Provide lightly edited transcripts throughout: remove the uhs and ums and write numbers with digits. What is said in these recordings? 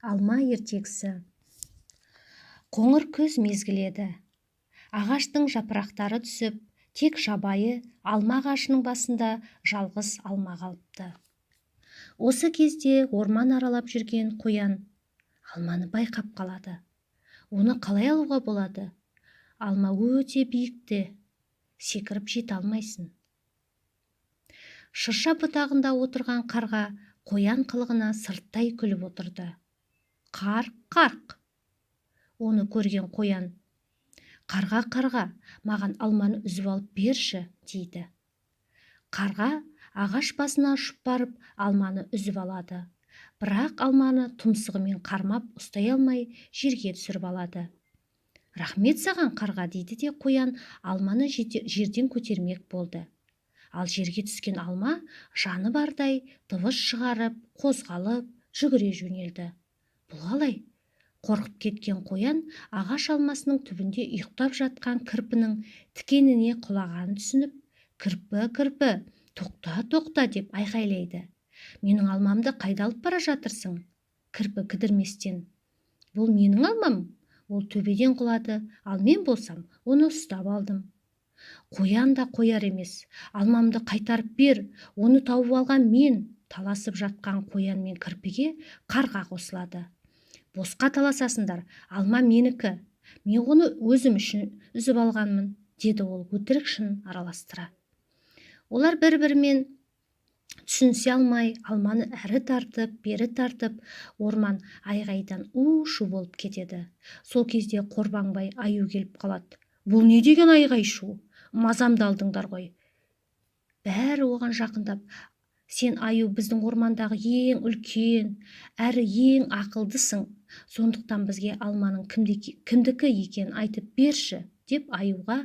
Алма ертегісі. Қоңыр күз мезгілі еді. Ағаштың жапырақтары түсіп, тек жабайы алма ағашының басында жалғыз алма қалыпты. Осы кезде орман аралап жүрген қоян алманы байқап қалады. Оны қалай алуға болады? Алма өте биікте, секіріп жете алмайсың. Шырша бұтағында отырған қарға қоян қылығына сырттай күліп отырды. Қарқ-қарқ! Оны көрген қоян: «Қарға, маған алманы үзіп алып берші», дейді. Қарға ағаш басына ұшып барып алманы үзіп алады. Бірақ алманы тұмсығымен қармап ұстай алмай жерге түсіріп алады. «Рахмет саған, қарға», дейді де қоян алманы жерден көтермек болды. Ал жерге түскен алма жаны бардай дыбыс шығарып, қозғалып, жүгіре жөнелді. Бұл қалай? Қорқып кеткен қоян ағаш алмасының түбінде ұйықтап жатқан кірпінің тікеніне құлағанын түсініп: «Кірпі, тоқта» деп айқайлайды. «Менің алмамды қайда алып бара жатырсың?» Кірпі кідірместен: «Бұл менің алмам, ол төбеден құлады, ал мен болсам оны ұстап алдым». Қоян да қояр емес: «Алмамды қайтарып бер, оны тауып алған мен». Таласып жатқан қоян мен кірпіге қарға қосылады. «Босқа таласасыңдар, алма менікі, мен оны өзім үшін үзіп алғанмын», деді ол өтірік шын араластыра. Олар бір-бірімен түсінісе алмай, алманы әрі тартып, бері тартып, орман айғайдан у-шу болып кетеді. Сол кезде Қорбаңбай Аю келіп қалады. «Бұл не деген айғай-шу? Мазамды алдыңдар ғой». Бәрі оған жақындап: «Сен, Аю, біздің ормандағы ең үлкен әрі ең ақылдысың. Сондықтан бізге алманың кімдікі екенін айтып берші», деп Аюға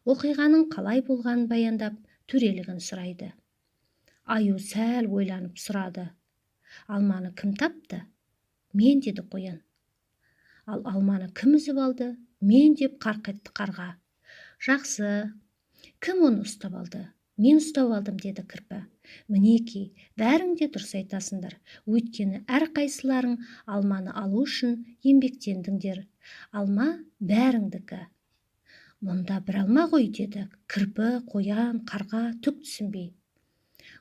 оқиғаның қалай болғанын баяндап, төрелігін сұрайды. Аю сәл ойланып сұрады: «Алманы кім тапты?» «Мен», деді қоян. «Ал алманы кім үзіп алды?» «Мен», деп қарқ етті қарға. «Жақсы, кім оны ұстап алды?» «Мен ұстап алдым», деді кірпі. «Мінекей, бәрің де дұрыс айтасыңдар. Өйткені әрқайсыларың алманы алу үшін еңбектендіңдер. Алма бәріңдікі». «Мұнда бір алма ғой», деді кірпі, қоян, қарға түк түсінбей.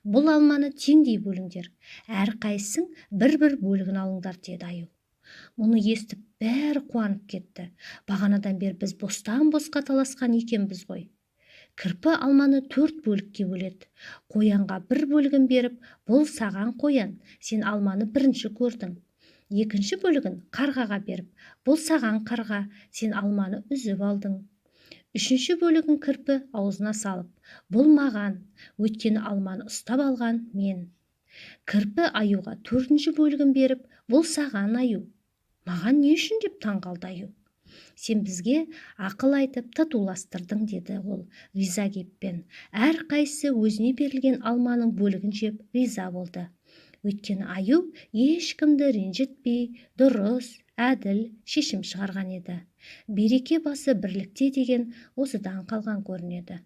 «Бұл алманы теңдей бөліңдер, әрқайсың бір-бір бөлігін алыңдар», деді Аю. Мұны естіп бәрі қуанып кетті. Бағанадан бері біз бостан-босқа таласқан екенбіз ғой. Кірпі алманы 4 бөлікке бөледі. Қоянға 1 бөлігін беріп: «Бұл саған, қоян, сен алманы бірінші көрдің». Екінші бөлігін қарғаға беріп: «Бұл саған, қарға, сен алманы үзіп алдың». Үшінші бөлігін кірпі аузына салып: «Бұл маған, өйткені алманы ұстап алған мен». Кірпі Аюға 4-ші бөлігін беріп: «Бұл саған, Аю». «Маған не үшін?» деп таңғалды Аю. «Сен бізге ақыл айтып татуластырдың», деді ол риза кейіппен. Әрқайсысы өзіне берілген алманың бөлігін жеп риза болды. Өйткені Аю ешкімді ренжітпей, дұрыс, әділ шешім шығарған еді. Береке басы бірлікте деген осыдан қалған көрінеді.